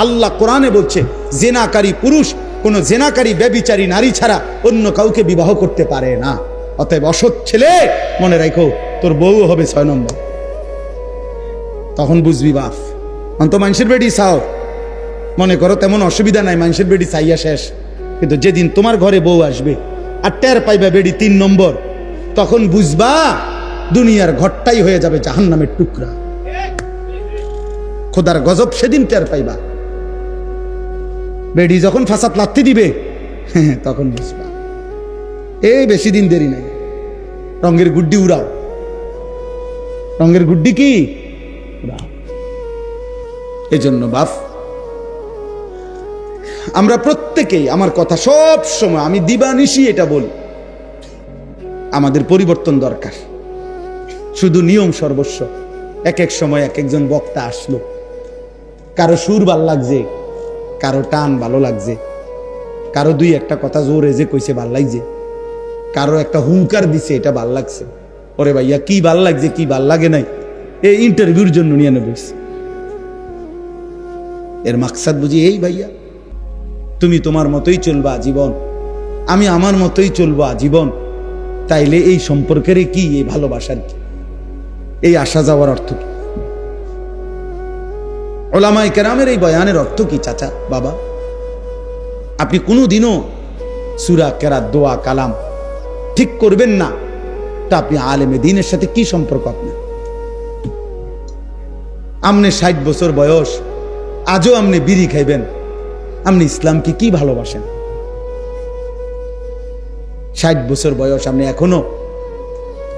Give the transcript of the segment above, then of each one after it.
আল্লাহ কোরআনে বলছে জেনাকারী পুরুষ কোনো জেনাকারী ব্যভিচারী নারী ছাড়া অন্য কাউকে বিবাহ করতে পারে না। অতএব অসৎ ছেলে মনে রাখো তোর বউ হবে 6 নম্বর। তখন বুঝবি বাপ অন্ত মানুষের বেডি চাও, মনে করো তেমন অসুবিধা নাই, মানুষের বেডি চাইয়া শেষ। কিন্তু যেদিন তোমার ঘরে বউ আসবে আর টের পাইবা বেডি 3 নম্বর, তখন বুঝবা দুনিয়ার ঘরটাই হয়ে যাবে জাহান্নামের টুকরা। খোদার গজব সেদিন টের পাইবা। বেডি যখন ফাসাদ লাথি দিবে তখন বুঝবা। এই বেশি দিন দেরি নাই, রঙের গুড্ডি উড়াও। রঙের গুড্ডি কি উড়াও। এজন্য বাপ আমরা প্রত্যেকেই, আমার কথা সব সময় আমি দিবানিশি এটা বলি, আমাদের পরিবর্তন দরকার। শুধু নিয়ম সর্বস্ব। এক এক সময় এক একজন বক্তা আসলো, কারো সুর ভাল লাগছে, কারো টান ভালো লাগছে, কারো দুই একটা কথা জোরে যে কইছে ভাল লাগছে, কারো একটা হুঙ্কার দিছে এটা ভাল লাগছে। ওরে ভাইয়া কি ভাল লাগছে কি ভাল লাগে নাই এই ইন্টারভিউর জন্য নিয়ে নেবস। এর মাকসাদ বুঝি এই ভাইয়া তুমি তোমার মতোই চলবা জীবন, আমি আমার মতোই চলবা জীবন। তাইলে এই সম্পর্কের কি, এই ভালোবাসার কি, এই আসা যাওয়ার অর্থ কি? ওলামায়ে কেরামের এই বয়ানের অর্থ কি? চাচা বাবা, আপনি কোনোদিনও সূরা কেরাত দোয়া কালাম ঠিক করবেন না, তা আপনি আলেমে দ্বীনের সাথে কি সম্পর্ক? আপনি 60 বছর বয়স, আজও আপনি বিড়ি খাইবেন, আপনি ইসলামকে কি ভালোবাসেন? 60 বছর বয়স, আপনি এখনো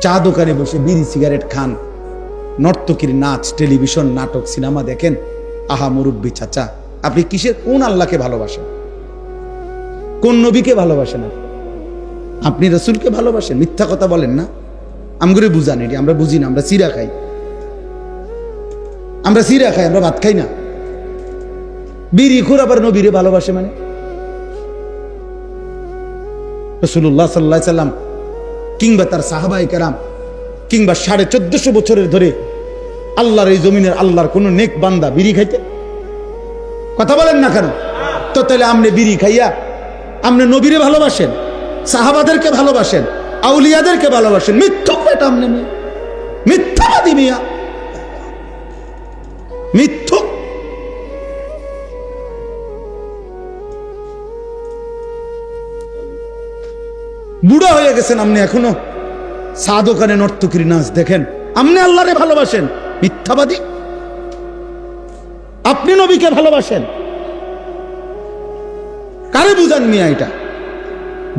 চা দোকানে বসে বিড়ি সিগারেট খান, নর্তকীর নাচ, টেলিভিশন, নাটক, সিনেমা দেখেন। আহা মুরব্বী চাচা, আপনি কিসের, কোন আল্লাহকে ভালোবাসেন? কোন নবীকে ভালোবাসেন? আপনি রাসূলকে ভালোবাসেন? মিথ্যা কথা বলেন না, আমগুলো বুঝান। এটি আমরা বুঝি না, আমরা চিরা খাই, আমরা চিরা খাই, আমরা ভাত খাই না। বিড়ি খুর আবার নবীরে ভালোবাসে মানে? রাসূলুল্লাহ সাল্লাল্লাহু আলাইহি সাল্লাম কিংবা তার সাহাবায়ে কেরাম কিংবা 1450 বছরের ধরে আল্লাহর এই জমিনের আল্লাহর কোন নেক বান্দা বিড়ি খাইতে? কথা বলেন না কেন? তো তাহলে আপনি বিড়ি খাইয়া আপনি নবীরে ভালোবাসেন, সাহাবাদেরকে ভালোবাসেন, আউলিয়াদেরকে ভালোবাসেন? মিথ্যুক এটা, আপনি মিথ্যাবাদী মিয়া, মিথ্যুক। বুড়া হয়ে গেছেন আপনি, এখনো চা দোকানে নর্তকীর নাচ দেখেন, আপনি আল্লাহরে ভালোবাসেন? মিথ্যাবাদী। আপনি নবীকে ভালোবাসেন? কারে বুঝান মিয়া? এটা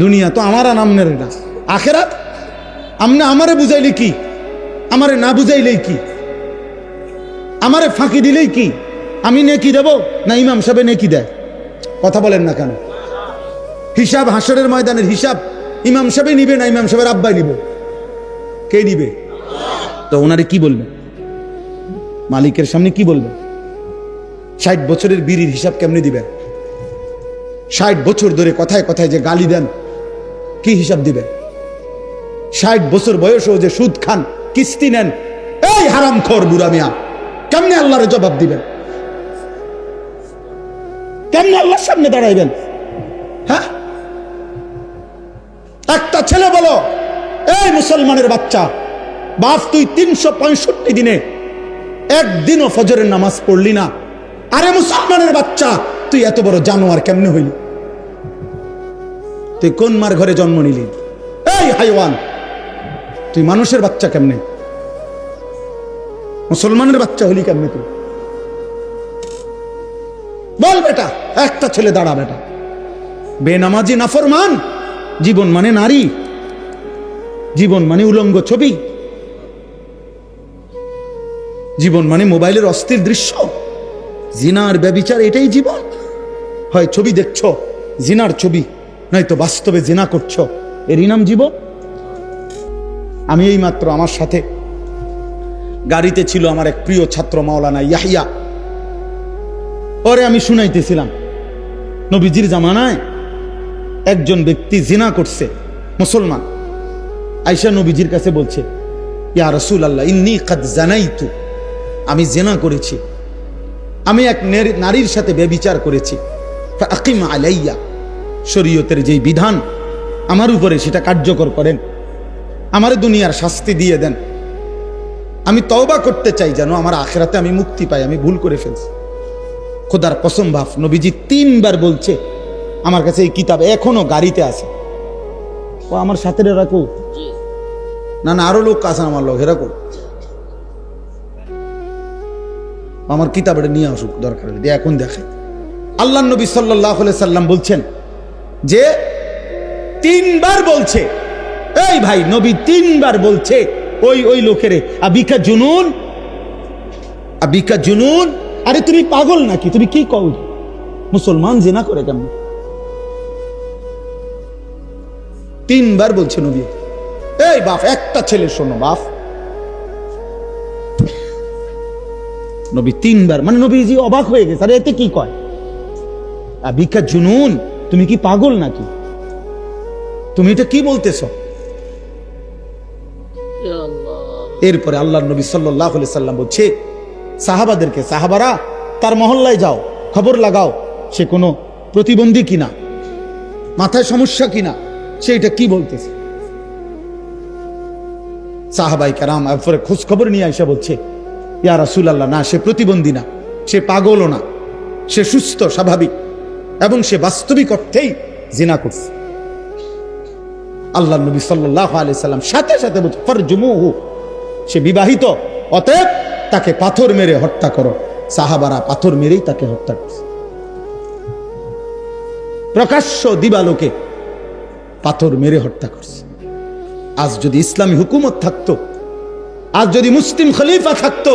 দুনিয়া তো আমার নামের না, আখেরাত আমনে আমারে বুঝাইলে কি, আমারে না বুঝাইলেই কি, আমারে ফাঁকি দিলেই কি? আমি নেকি দেব না ইমাম সাহেব নেকি দেয়? কথা বলেন না কেন? হিসাব, হাসরের ময়দানের হিসাব ইমাম সাহেব নিবে না ইমাম সাহেবের আব্বাই নিবে? কে নিবে? তো ওনারে কি বলবেন? মালিকের সামনে কি বলবেন? 60 বছরের বিড়ির হিসাব কেমনে দিবেন? 60 বছর ধরে কথায় কথায় যে গালি দেন, কি হিসাব দিবেন? 60 বছর বয়সেও যে সুদ খান, কিস্তি নেন, এই হারামখোর বুড়া মিয়া, কেমনে আল্লাহর জবাব দিবেন? কেমনে আল্লাহর সামনে দাঁড়াইবেন? হ্যাঁ, একটা ছেলে বলো, এই মুসলমানের বাচ্চা, বাপ তুই 365 দিনে একদিনও ফজরের নামাজ পড়লি না, আরে মুসলমানের বাচ্চা তুই এত বড় জানোয়ার কেমনে হইলি? তুই কোন মার ঘরে জন্ম নিলি? এই হাইওয়ান, তুই মানুষের বাচ্চা কেমনে, মুসলমানের বাচ্চা হলি কেমনে তুই? বল বেটা, একটা ছেলে দাঁড়া বেটা। বেনামাজি নাফরমান, জীবন মানে নারী, জীবন মানে উলঙ্গ ছবি, জীবন মানে মোবাইলের অস্থির দৃশ্য, জিনার ব্যভিচার, এটাই জীবন? হয় ছবি দেখছো জিনার ছবি, নয়তো বাস্তবে জিনা করছো, এরই নাম জীবন? আমি এই মাত্র আমার সাথে গাড়িতে ছিল আমার এক প্রিয় ছাত্র মাওলানা ইয়াহিয়া, পরে আমি শুনাইতেছিলাম নবীজির জামানায় একজন ব্যক্তি জিনা করছে, মুসলমান, আয়েশা নবীজির কাছে বলছে, ইয়া রাসূলুল্লাহ ইন্নী কাদ জানাইতু, আমি জিনা করেছি। আমি এক নারীর সাথে ব্যভিচার করেছি, ফাকিম আলাইয়া, শরীয়তের যেই বিধান আমার উপরে সেটা কার্যকর করেন, আমার দুনিয়ার শাস্তি দিয়ে দেন। আমি তওবা করতে চাই যেন আমার আখিরাতে আমি মুক্তি পাই, আমি ভুল করে ফেলছি। খোদার কসম বাপ, নবীজি 3 বার বলছে। আমার কাছে এই কিতাব এখনো গাড়িতে আছে। ও আমার সাথে রাখো না, না আরো লোক আছে আমার লোক, রাখো আমার কিতাবটা নিয়ে আসুক, দরকার হলে এখন দেখে। আল্লাহ নবী সাল্লাল্লাহু আলাইহি সাল্লাম বলছেন যে 3 বার বলছে, এই ভাই নবী 3 বার বলছে ওই লোকেরে, আবিকা জুনুন, আবিকা জুনুন, আরে তুমি পাগল নাকি, তুমি কি কও, মুসলমান জিনা করে কেমন? 3 বার বলছে নবী। এই বাপ, একটা ছেলে শোনো বাপ, নবী 3 বার, মানে নবীজি অবাক হয়ে গেছে, আরে এতে কি কয়, আবিকা জুনুন, তুমি কি পাগল নাকি, তুমি এটা কি বলতেছ? এরপরে আল্লাহ নবী সাল্লাল্লাহু আলাইহি সাল্লাম বলছে সাহাবাদেরকে, সাহাবারা তার মহল্লায় যাও, খবর লাগাও সে কোনো প্রতিবন্ধী কিনা, মাথায় সমস্যা কিনা, সে এটা কি বলতেছে। সাহাবাই কেরাম এরপরে খোঁজ খবর নিয়ে আইসা বলছে, ইয়া রাসূলুল্লাহ, না সে প্রতিবন্ধী না, সে পাগলও না, সে সুস্থ স্বাভাবিক, এবং সে বাস্তবিক অর্থেই জিনা করছে। আল্লাহ নবী সাল্লাল্লাহু আলাইহি সাল্লাম সাথে সাথে বলছে, ফারজুমুহু, সে বিবাহিত, অতএব তাকে পাথর মেরে হত্যা করো। সাহাবারা পাথর মেরেই তাকে হত্যা করছে, প্রকাশ্য দিবালোকে পাথর মেরে হত্যা করছে। আজ যদি ইসলামী হুকুমত থাকতো, আজ যদি মুসলিম খলিফা থাকতো,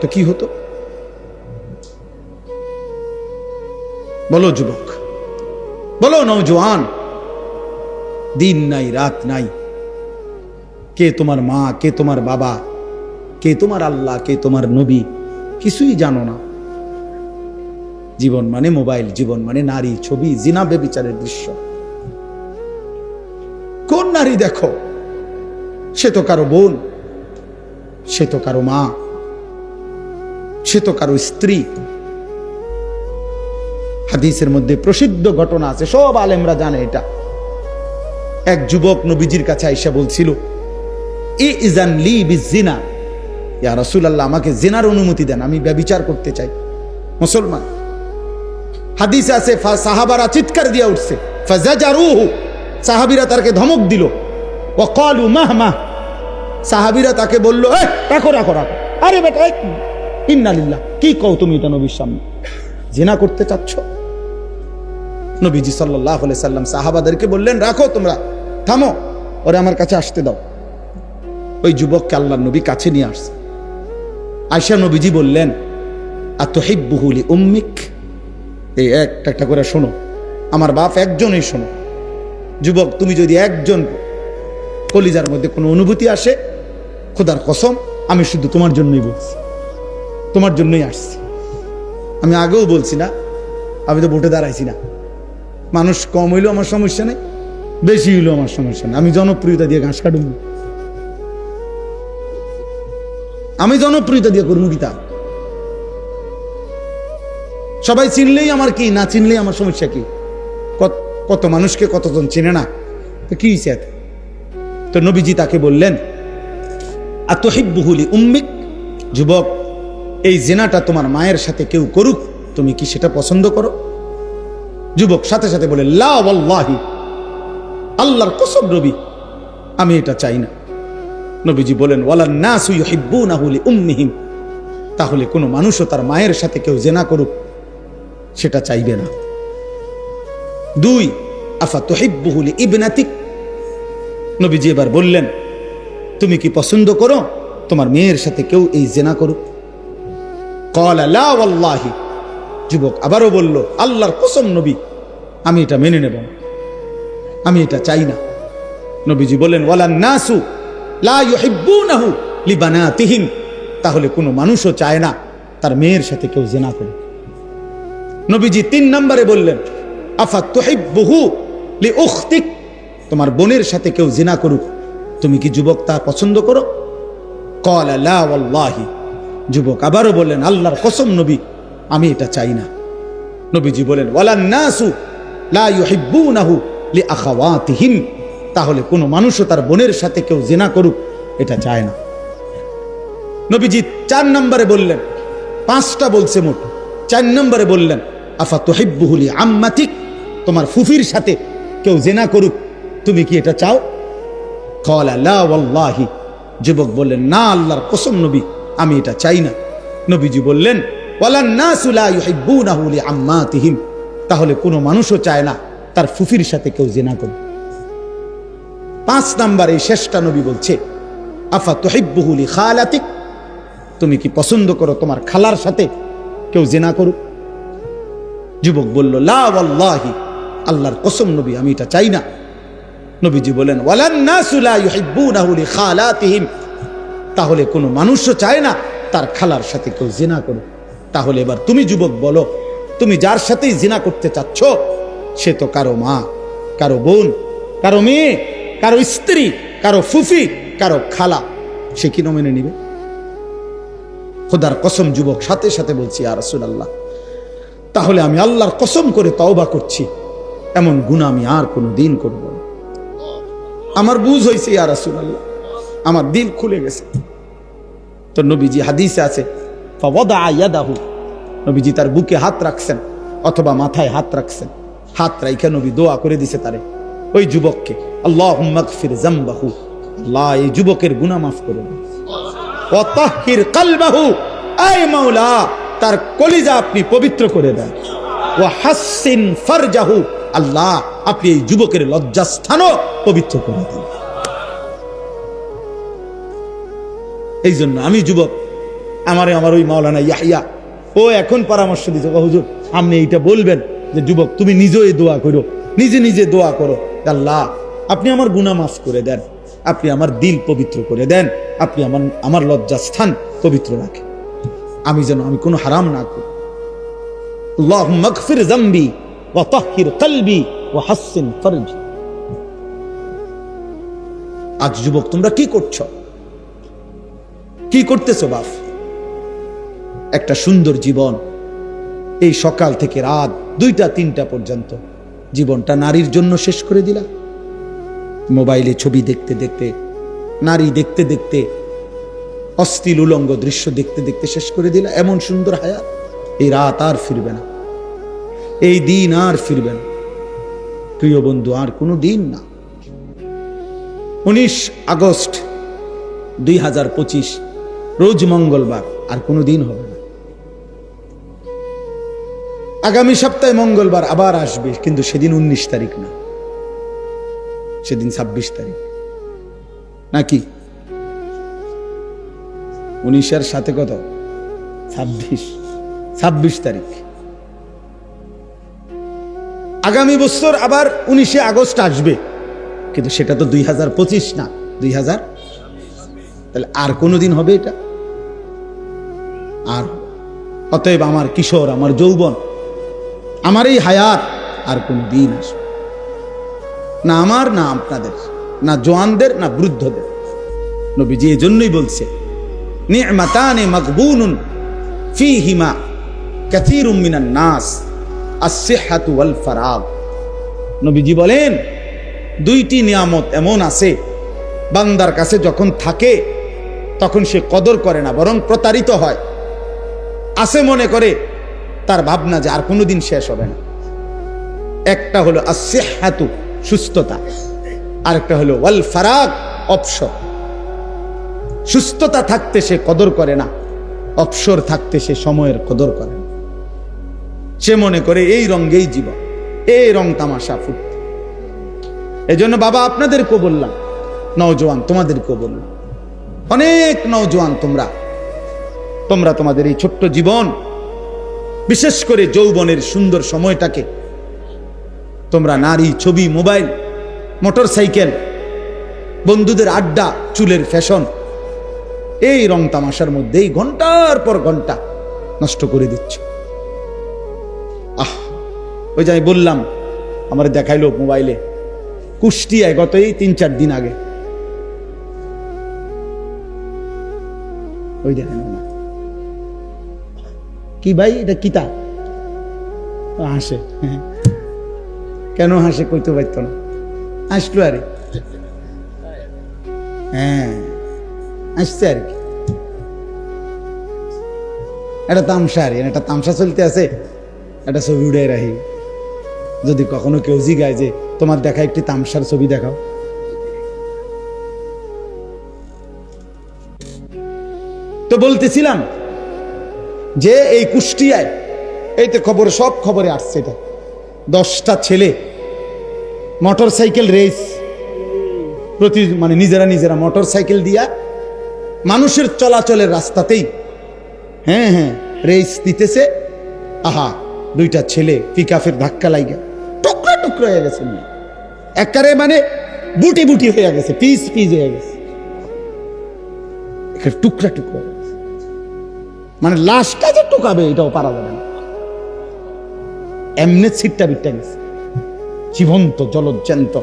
তো কি হতো? বলো যুবক, বলো নওজোয়ান, দিন নাই রাত নাই, কে তোমার মা, কে তোমার বাবা, কে তোমার আল্লাহ, কে তোমার নবী, কিছুই জানো না। জীবন মানে মোবাইল, জীবন মানে নারী, ছবি, জিনা, ব্যভিচারের দৃশ্য। কোন নারী দেখো, সে তো কারো বোন, সে তো কারো মা, সে তো কারো স্ত্রী। হাদিসের মধ্যে প্রসিদ্ধ ঘটনা আছে, সব আলেমরা জানে এটা। এক যুবক নবীজির কাছে আইসা বলছিল, ইজান লি বিজিনা, ইয়া রাসূলুল্লাহ, আমাকে জিনার অনুমতি দেন, আমি ব্যভিচার করতে চাই। মুসলমান, হাদিসে আছে সাহাবারা চিৎকার দিয়া উঠছে, ফাজাজারুহু, সাহাবীরা তাকে ধমক দিল, ওয়া ক্বালু মাহমা, সাহাবীরা তাকে বলল, এই রাখো রাখো রাখো, আরে বেটা ইন্না লিল্লাহ, কি কও তুমি এটা নবীর সামনে, জিনা করতে চাচ্ছ? নবীজি সাল্লাল্লাহু আলাইহি সাল্লাম সাহাবাদেরকে বললেন, রাখো তোমরা, থামো, ওরে আমার কাছে আসতে দাও। ওই যুবককে আল্লাহর নবী কাছে নিয়ে আসছে। আয়েশা নবীজি বললেন, আতুহিব্বুহু লি উম্মিক, এই একটা করে শোনো, আমার বাপ একজনই শোনো। যুবক, তুমি যদি একজন কলিজার মধ্যে কোনো অনুভূতি আসে, খোদার কসম আমি শুধু তোমার জন্যই বলছি, তোমার জন্যই আসছি। আমি আগেও বলছি না, আমি তো ভোটে দাঁড়াইছি না। মানুষ কম হইলেও আমার সমস্যা নেই, বেশি হইলেও আমার সমস্যা নেই। আমি জনপ্রিয়তা দিয়ে ঘাস কাটুন, আমি জনপ্রিয়তা দিয়ে করবো কি তা? সবাই চিনলেই আমার কি, না চিনলেই আমার সমস্যা কি? কত মানুষকে কতজন চিনে না, তো কি হয়েছে? তো নবীজি তাকে বললেন, আতুহিব্বুহু লি উম্মিক, যুবক, এই জিনাটা তোমার মায়ের সাথে কেউ করুক, তুমি কি সেটা পছন্দ করো? যুবক সাথে সাথে বলে, লা ওয়াল্লাহি, আল্লাহর কসম নবী, আমি এটা চাই না। নবীজি বলেন, ওয়ালান নাসু ইউহিব্বুনাহু লি উম্মিহিম, তাহলে কোনো মানুষও তার মায়ের সাথে কেউ জিনা করুক সেটা চাইবে না। 2, আফা তুহিব্বুহু লি ইবনাতিক, নবীজি এবার বললেন, তুমি কি পছন্দ করো তোমার মেয়ের সাথে কেউ এই জিনা করুক? ক্বালা লা ওয়াল্লাহি, যুবক আবারও বলল, আল্লাহর কসম নবী, আমি এটা মেনে নেব না, আমি এটা চাই না। নবীজি বলেন, ওয়ালান নাসু লা ইউহিব্বুনাহু লিবানাতিহিম, তাহলে কোনো মানুষও চায় না তার মেয়ের সাথে কেউ জিনা করে। নবীজি 3 নম্বরে বললেন, আফা তুহিব্বুহু লিউখতিক, তোমার বোনের সাথে কেউ জিনা করুক, তুমি কি যুবক তা পছন্দ করো? ক্বালা লা ওয়াল্লাহি, যুবক আবারও বললেন, আল্লাহর কসম নবী, আমি এটা চাই না। নবীজি বলেন ওয়ালান নাসু লা ইউহিব্বুনাহু লিআখাওয়াতিহিম, তাহলে কোনো মানুষও তার বোনের সাথে কেউ জিনা করুক এটা চায় না। নবীজি 4 নম্বরে বললেন, 5টা বলছে মোট, 4 নম্বরে বললেন আফা তুহিব্বুহু লিআম্মাতিক, তোমার ফুফির সাথে কেউ জিনা করুক তুমি কি এটা চাও? ক্বালা লা ওয়াল্লাহি, যুবক বললেন না আল্লাহর কসম নবী আমি এটা চাই না। নবীজি বললেন ওয়ালান নাসু লা ইউহিব্বুনাহু লিআম্মাতিহিম, তাহলে কোনো মানুষও চায় না তার ফুফির সাথে কেউ জিনা করুক। 5 নম্বরে শেষটা নবী বলছে আফা তুহিব্বুহু লিখালাতিক, তুমি কি পছন্দ করো তোমার খালার সাথে কেউ জিনা করুক? যুবক বলল লা ওয়াল্লাহি, আল্লাহর কসম নবী আমি এটা চাই না। নবীজি বলেন ওয়ালান নাসু লা ইউহিব্বুনাহু লিখালাতিহিম, তাহলে কোনো মানুষও চায় না তার খালার সাথে কেউ জিনা করুক। তাহলে এবার তুমি যুবক বলো, তুমি যার সাথেই জিনা করতে চাচ্ছ সে তো কারো মা, কারো বোন, কারো মেয়ে, কারো স্ত্রী, কারো ফুফি, কারো খালা, সে কি মেনে নিবে? খোদার কসম যুবক সাথে সাথে বলছি ইয়া রাসূলুল্লাহ, তাহলে আমি আল্লাহর কসম করে তওবা করছি, এমন গুনাহ আমি আর কোনো দিন করব না। আমার বুঝ হয়েছে ইয়া রাসূলুল্লাহ, আমার দিল খুলে গেছে। তো নবীজি হাদিসে আছে ফাওয়াদা ইয়াদাহু, নবীজি তার বুকে হাত রাখছেন অথবা মাথায় হাত রাখছেন, হাত রাইখা নবী দোয়া করে দিছে তারে, ওই যুবককে আল্লাহুম্মা গফির যামবাহু, আল্লাহ এই যুবকের গুনাহ মাফ করে দিন। ওয়া তাহহির কলবাহু, আয় মাওলা তার কলিজা আপনি পবিত্র করে দেন। ওয়া হাসসিন ফারজাহু, আল্লাহ আপনি এই যুবকের লজ্জাস্থানও পবিত্র করে দেন। এই জন্য আমি যুবক, আমার ওই মাওলানা ইয়াহইয়া ও এখন পরামর্শ দিচ্ছে, হুজুর আপনি এইটা বলবেন যে যুবক তুমি নিজেই দোয়া করো, নিজে নিজে দোয়া করো, আল্লাহ আপনি আমার গুনাহ মাফ করে দেন, আপনি আমার দিল পবিত্র করে দেন, আপনি আমার লজ্জাস্থান পবিত্র রাখেন, আমি যেন আমি কোনো হারাম না করি। আল্লাহুম্মা গফির যামবি ওয়া তাহহির কলবি ওয়া হাসসিন ফারজি। আজ যুবক তোমরা কি করছো, কি করতেছো বাপ? একটা সুন্দর জীবন, এই সকাল থেকে রাত 2টা 3টা পর্যন্ত জীবনটা নারীর জন্য শেষ করে দিলা। মোবাইলে ছবি দেখতে দেখতে, নারী দেখতে দেখতে, অশ্লীল উলঙ্গ দৃশ্য দেখতে দেখতে শেষ করে দিলা। এমন সুন্দর হায়াত, এই রাত আর ফিরবে না, এই দিন আর ফিরবে না প্রিয় বন্ধু, আর কোনো দিন না। 19 আগস্ট 2025 রোজ মঙ্গলবার, আর কোনো দিন হবে না। আগামী সপ্তাহে মঙ্গলবার আবার আসবে, কিন্তু সেদিন 19 তারিখ না, সেদিন 26 তারিখ নাকি? 19-এর সাথে কত? 26 তারিখ। আগামী বছর আবার 19 আগস্ট আসবে, কিন্তু সেটা তো 2025 না, 2000। তাহলে আর কোনদিন হবে এটা? আর অতএব আমার কিশোর, আমার যৌবন, আমার এই হায়াত আর কোন দিন আসবে না, আমার না আপনাদের, না জওয়ানদের, না বৃদ্ধদের। নবীজি এজন্যই বলছে নি'মাতানে মাগবুনুন ফীহিমা কাসীরুম মিনান নাস আস-সিহহাতু ওয়াল ফারাগ। নবীজি বলেন 2টি নিয়ামত এমন আছে বান্দার কাছে যখন থাকে তখন সে কদর করে না, বরং প্রতারিত হয়। আছে মনে করে, তার ভাবনা যে আর কোনোদিন শেষ হবে না। একটা হলো আস-সিহহাতু, সুস্থতা, আরেকটা হলো ওয়াল ফারাগ, অবসর। সুস্থতা থাকতে সে কদর করে না, অবসর থাকতে সে সময়ের কদর করে না। সে মনে করে এই রঙেই জীবন, এই রং তামাশা ফুটে। এই জন্য বাবা আপনাদেরকেও বললাম, নওজোয়ান তোমাদেরকেও বললাম, অনেক নওজোয়ান তোমরা তোমাদের এই ছোট্ট জীবন, বিশেষ করে যৌবনের সুন্দর সময়টাকে তোমরা নারী, ছবি, মোবাইল, মোটর সাইকেল, বন্ধুদের আড্ডা, চুলের ফ্যাশন, এই রং তামাশার মধ্যেই ঘন্টার পর ঘন্টা নষ্ট করে দিচ্ছ। ওই যে আমি বললাম, আমার দেখাইলো মোবাইলে কুষ্টিয়ায় গত এই 3-4 দিন আগে, ওই দেখেন কি ভাই এটা কিতা? হাসে। কেন হাসে কইতে পারত না, আসলো আরে। হ্যাঁ আসছে আর কি, এটা তামসা আর এটা তামসা চলতে আছে। একটা ছবি উড়ে রাখি, যদি কখনো কেউ জিগায় যে তোমার দেখা একটি তামসার ছবি দেখাও, তো বলতেছিলাম যে এই কুষ্টিয়ায় এই তো খবর, সব খবরে আসছে এটা, 10টা ছেলে মোটর সাইকেল রেস মানে নিজেরা মোটর সাইকেল দিয়া মানুষের চলাচলের রাস্তাতেই হ্যাঁ রেস দিতেছে। আহা, 2টা ছেলে পিকআপের ধাক্কা লাগা টুকরা টুকরা হয়ে গেছে, একারে মানে বুটি বুটি হয়ে গেছে, পিস পিস হয়ে গেছে, টুকরা টুকরা, মানে লাশটা যে টুকাবে এটাও পারা যাবে না, এমনি ছিটটা বিটটা গেছে, জীবন্ত জলজ্যান্ত।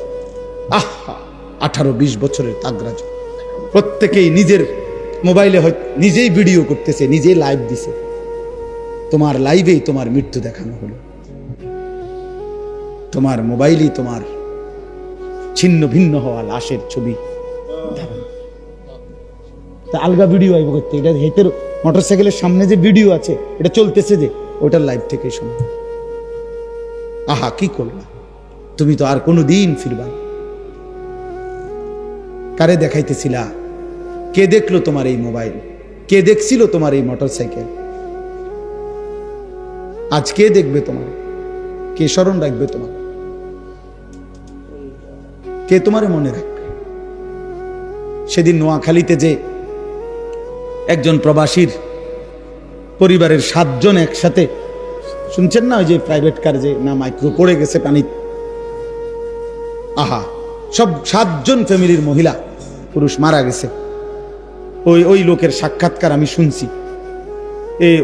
আহা, 18-20 বছরের তাগরাজ, প্রত্যেকেই নিজের মোবাইলে নিজেই ভিডিও করতেছে, নিজেই লাইভ দিছে। তোমার লাইভেই তোমার মৃত্যু দেখানো হলো, তোমার মোবাইলেই তোমার ছিন্ন ভিন্ন হওয়া লাশের ছবি। আলগা ভিডিও আইব করতে, এটা হেতের মোটরসাইকেলের সামনে যে ভিডিও আছে এটা চলতেছে, যে ওটার লাইভ থেকে শোনো। আহা, কি করলা তুমি, তো আর কোনো দিন ফিরবা না। কারে দেখাইতেছিলা? কে দেখলো তোমার এই মোবাইল? কে দেখছিল তোমার এই মোটরসাইকেল? আজ কে দেখবে তোমার? কে স্মরণ রাখবে তোমার? কে তোমার মনে রাখবে? সেদিন নোয়াখালীতে যে একজন প্রবাসীর পরিবারের 7 জন একসাথে, শুনছেন না, ওই যে প্রাইভেট কার যে না মাইক্রো পড়ে গেছে পানি, আহা, সব 7 জন ফ্যামিলির মহিলা পুরুষ মারা গেছে। ওই লোকের সাক্ষাৎকার আমি শুনছি।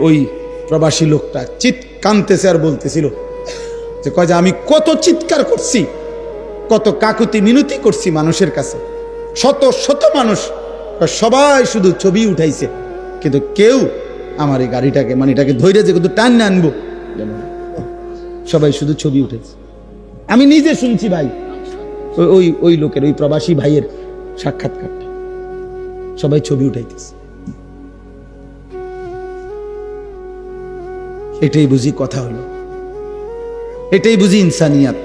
ওই প্রবাসী লোকটা কাঁদতেছে আর বলতেছিল যে কয় যে আমি কত চিৎকার করছি, কত কাকুতি মিনতি করছি মানুষের কাছে, শত শত মানুষ, সবাই শুধু ছবি উঠাইছে, কিন্তু কেউ আমার এই গাড়িটাকে মানে এটাকে ধৈর্য যে কত টান না আনবো, সবাই শুধু ছবি উঠেছে। আমি নিজে শুনছি ভাই, ওই লোকের, ওই প্রবাসী ভাইয়ের সাক্ষাৎকারটা, সবাই ছবি উঠাইতেছে। এটাই বুঝি কথা হলো, এটাই বুঝি ইনসানিয়াত,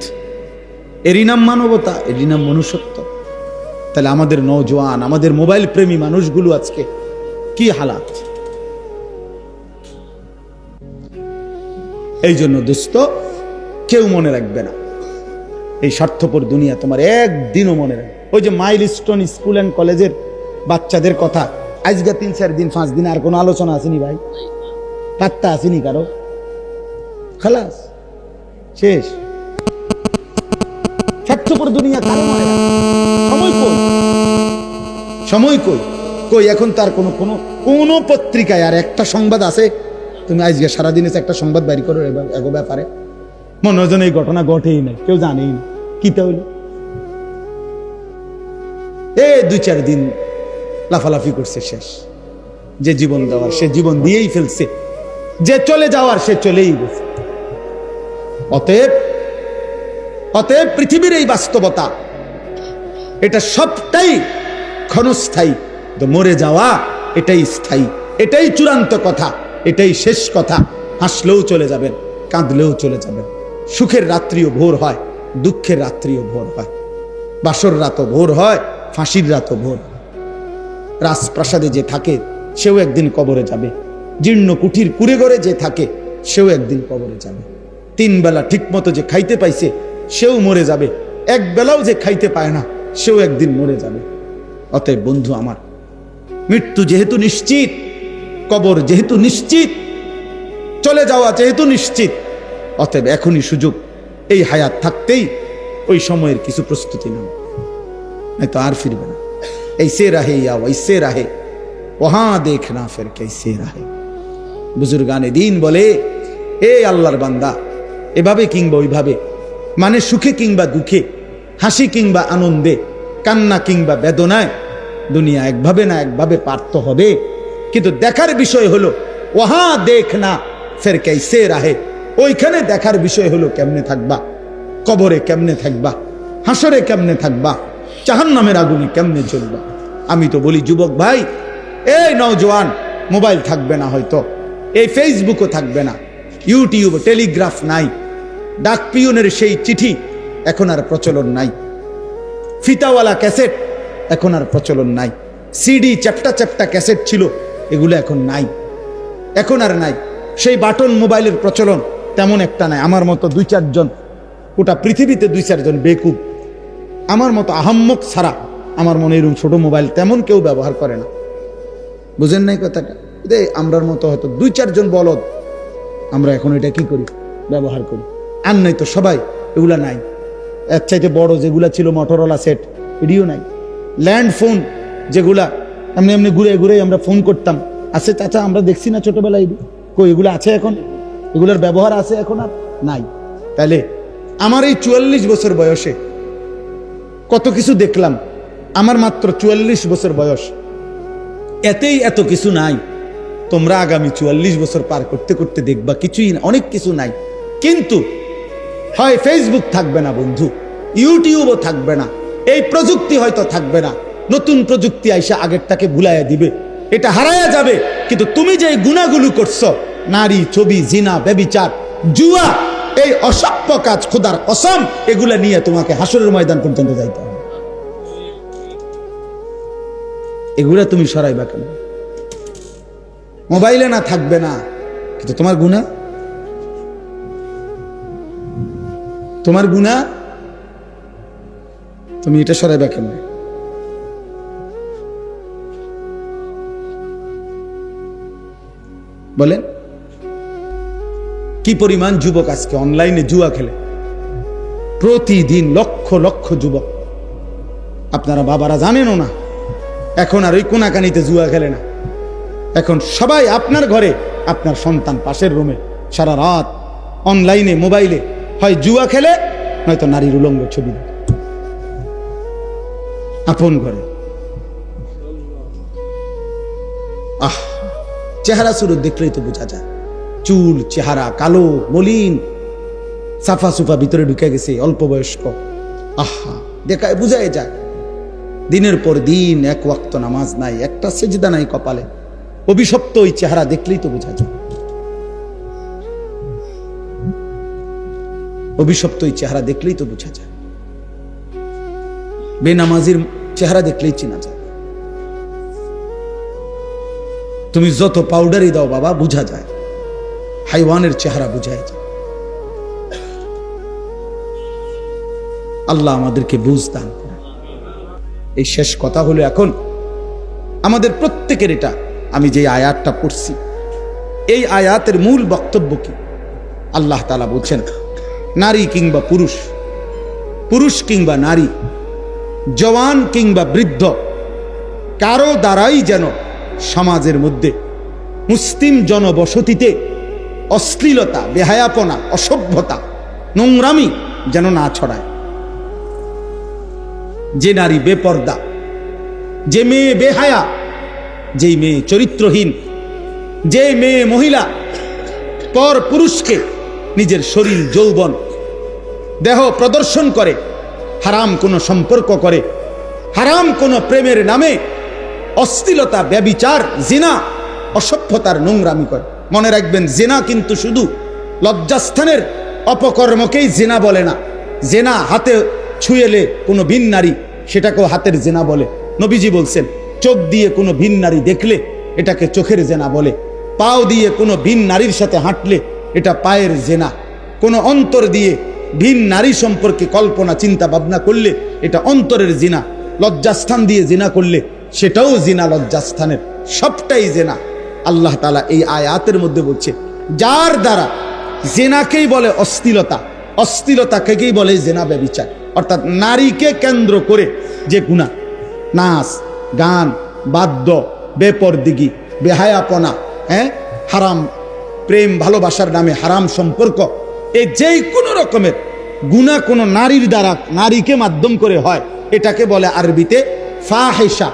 এরই নাম মানবতা, এরই নাম মনুষ্যত্ব। তাহলে আমাদের নওজোয়ান, আমাদের মোবাইল প্রেমী মানুষগুলো আজকে কি হালাত। এই জন্য দোস্ত, কেউ মনে রাখবে না এই স্বার্থপর দুনিয়া, তোমার একদিনও মনে রাখবে। ওই যে মাইলস্টোন স্কুল অ্যান্ড কলেজের বাচ্চাদের কথা, আজকে 3-4 দিন 5 দিন আর কোনো আলোচনা আসেনি ভাই, পাত্তা আসেনি কারো, খালাস শেষ। স্বার্থপর দুনিয়া কারো মনে রাখবে? সময় কই, সময় কই, কই এখন তার কোনো পত্রিকায় আর একটা সংবাদ আছে? তুমি আজকে সারাদিন এসে একটা সংবাদ বাইর করো এগো ব্যাপারে, মনে হয় যেন এই ঘটনা ঘটেই নাই, কেউ জানেই না কি তাহলে। 2-4 দিন লাফালাফি করছে, শেষ। যে জীবন দেওয়ার সে জীবন দিয়েই ফেলছে, যে চলে যাওয়ার সে চলেই গেছে। অতএব পৃথিবীর এই বাস্তবতা, এটা সবটাই ক্ষণস্থায়ী, তো মরে যাওয়া এটাই স্থায়ী, এটাই চূড়ান্ত কথা, এটাই শেষ কথা। হাসলেও চলে যাবেন, কাঁদলেও চলে যাবেন। সুখের রাত্রিও ভোর হয়, দুঃখের রাত্রিও ভোর হয়, বাসর রাতও ভোর হয়, ফাঁসির রাতও ভোর। রাজপ্রাসাদে যে থাকে সেও একদিন কবরে যাবে, জীর্ণ কুঠির কুড়ে ঘরে যে থাকে সেও একদিন কবরে যাবে। 3 বেলা ঠিক মতো যে খাইতে পাইছে সেও মরে যাবে, 1 বেলাও যে খাইতে পায় না সেও একদিন মরে যাবে। অতএব বন্ধু আমার, মৃত্যু যেহেতু নিশ্চিত, কবর যেহেতু নিশ্চিত, চলে যাওয়া যেহেতু নিশ্চিত, অতএব এখনই সুযোগ, এই হায়াত থাকতেই ওই সময়ের কিছু প্রস্তুতি নাও, নয়তো আর ফিরবে না। ऐसे रहे या वैसे रहे वहां देखना फिर कैसे रहे। বুজুর্গানে দিন বলে, এ আল্লাহর বান্দা, এভাবে কিংবা ওইভাবে, মানে সুখে কিংবা দুঃখে, হাসি কিংবা আনন্দে, কান্না কিংবা বেদনায়, দুনিয়া একভাবে না একভাবে পার তো হবে। কিন্তু দেখার বিষয় হলো ওহা দেখনা ফের कैसे রাহে, ওইখানে দেখার বিষয় হলো কেমনে থাকবা, কবরে কেমনে থাকবা, হাসরে কেমনে থাকবা, জাহান্নামের আগুনে কেমনে জ্বলবা। আমি তো বলি যুবক ভাই, এই নওজোয়ান, মোবাইল থাকবে না হয়তো, এই ফেসবুকও থাকবে না, ইউটিউব, টেলিগ্রাফ নাই, ডাক পিয়নের সেই চিঠি এখন আর প্রচলন নাই, ফিতাওয়ালা ক্যাসেট এখন আর প্রচলন নাই, সিডি চ্যাপ্টা চ্যাপ্টা ক্যাসেট ছিল এগুলো এখন নাই, এখন আর নাই। সেই বাটন মোবাইলের প্রচলন তেমন একটা নাই। আমার মতো 2-4 জন, গোটা পৃথিবীতে 2-4 জন বেকুব, আমার মতো আহাম্মক ছাড়া আমার মনে এরকম ছোট মোবাইল তেমন কেউ ব্যবহার করে না। বুঝেন নাই কথাটা? আমরার মতো হয়তো 2-4 জন বলদ আমরা এখন এটা কি করি, ব্যবহার করি। আর নাই তো সবাই এগুলা নাই। এর চাইতে বড় যেগুলা ছিল মটোরোলা সেট, এটিও নাই। ল্যান্ড ফোন যেগুলা এমনি এমনি ঘুরে ঘুরে আমরা ফোন করতাম, আছে চাচা, আমরা দেখছি না ছোটবেলায়, কই এগুলো আছে এখন? এগুলোর ব্যবহার আছে এখন? আর নাই। তাহলে আমার এই 44 বছর বয়সে কত কিছু দেখলাম। আমার মাত্র 44 বছর বয়স, এতেই এত কিছু নাই। তোমরা আগামী 44 বছর পার করতে করতে দেখবা কিছুই না, অনেক কিছু নাই। কিন্তু হয় ফেসবুক থাকবে না বন্ধু, ইউটিউবও থাকবে না, এই প্রযুক্তি হয়তো থাকবে না, নতুন প্রযুক্তি আইসা আগেরটাকে ভুলাইয়া দিবে, এটা হারায়া যাবে। কিন্তু তুমি যে গুনাহগুলো করছো, নারী, ছবি, জিনা, ব্যভিচার, জুয়া, এই অসভ্য কাজ, খোদার কসম, এগুলা নিয়ে তোমাকে হাসরের ময়দান পর্যন্ত যাইতে হবে। এগুলা তুমি সরাইবা কেন? মোবাইলে না থাকবে না, কিন্তু তোমার গুনাহ, তোমার গুনাহ তুমি এটা সরাইবা কেন? বলেন, কি পরিমাণ যুবক আজকে অনলাইনে জুয়া খেলে, প্রতিদিন লক্ষ লক্ষ যুবক। আপনারা বাবারা জানেনও না, এখন আর ওই কোনাকানিতে জুয়া খেলে না। এখন সবাই আপনার ঘরে, আপনার সন্তান পাশের রুমে সারা রাত অনলাইনে মোবাইলে হয় জুয়া খেলে, নয়তো নারীর উলঙ্গ ছবি দেখে আপন ঘরে। আহ, চেহারা সুরত দেখলেই তো বোঝা যায়, চুল চেহারা কালো মলিন, সাফা সুফা ভিতরে ঢুকে গেছে, অল্প বয়স্ক। আহা, দেখায় বুঝাই যায়। দিনের পর দিন এক ওয়াক্ত নামাজ নাই, একটা সেজদা নাই কপালে, অভিশপ্ত ওই চেহারা দেখলেই তো বোঝা যায়। অভিশপ্ত ওই চেহারা দেখলেই তো বোঝা যায়। বেনামাজির চেহারা দেখলেই চেনা যায়। তুমি যত পাউডারই দাও বাবা, বোঝা যায়, হাইওয়ানের চেহারা বোঝায় যায়। আল্লাহ আমাদেরকে বুঝ দান করেন। এই শেষ কথা হলো, এখন আমাদের প্রত্যেকের এটা, আমি যে আয়াতটা পড়ছি, এই আয়াতের মূল বক্তব্য কি? আল্লাহ তাআলা বলছেন, নারী কিংবা পুরুষ, পুরুষ কিংবা নারী, জওয়ান কিংবা বৃদ্ধ, কারো দ্বারাই যেন সমাজের মধ্যে, মুসলিম জনবসতিতে অশ্লীলতা, বেহায়াপনা, অসভ্যতা, নোংরামি যেন না ছড়ায়। যে নারী বেপর্দা, যে মেয়ে বেহায়া, যেই মেয়ে চরিত্রহীন, যে মেয়ে মহিলা পর পুরুষকে নিজের শরীর, যৌবন, দেহ প্রদর্শন করে, হারাম কোনো সম্পর্ক করে, হারাম কোনো প্রেমের নামে অশ্লীলতা, ব্যভিচার, জিনা, অসভ্যতার নোংরামি করে। মনে রাখবেন, জিনা কিন্তু শুধু লজ্জাস্থানের অপকর্মকেই জিনা বলে না। জিনা হাতে ছুঁয়েলে কোনো ভিন নারী, সেটাকেও হাতের জিনা বলে। নবীজি বলছেন, চোখ দিয়ে কোনো ভিন নারী দেখলে এটাকে চোখের জিনা বলে। পাও দিয়ে কোনো ভিন নারীর সাথে হাঁটলে এটা পায়ের জিনা। কোনো অন্তর দিয়ে ভিন নারী সম্পর্কে কল্পনা, চিন্তা ভাবনা করলে এটা অন্তরের জিনা। লজ্জাস্থান দিয়ে জিনা করলে সেটাও জিনা, লজ্জাস্থানের সবটাই জিনা। আল্লাহ তাআলা এই আয়াতের মধ্যে বলছে, যার দ্বারা জিনাকেই বলে অশ্লীলতা, অশ্লীলতাকেই বলে জিনা, ব্যভিচার। অর্থাৎ নারীকে কেন্দ্র করে যে গুনাহ, নাচ, গান, বাদ্য, বেপরদিগি, বেহায়াপনা, হারাম প্রেম ভালোবাসার নামে হারাম সম্পর্ক, এই যেই কোনো রকমের গুনাহ কোনো নারীর দ্বারা, নারীকে মাধ্যম করে হয়, এটাকে বলে আরবিতে ফাহিশা,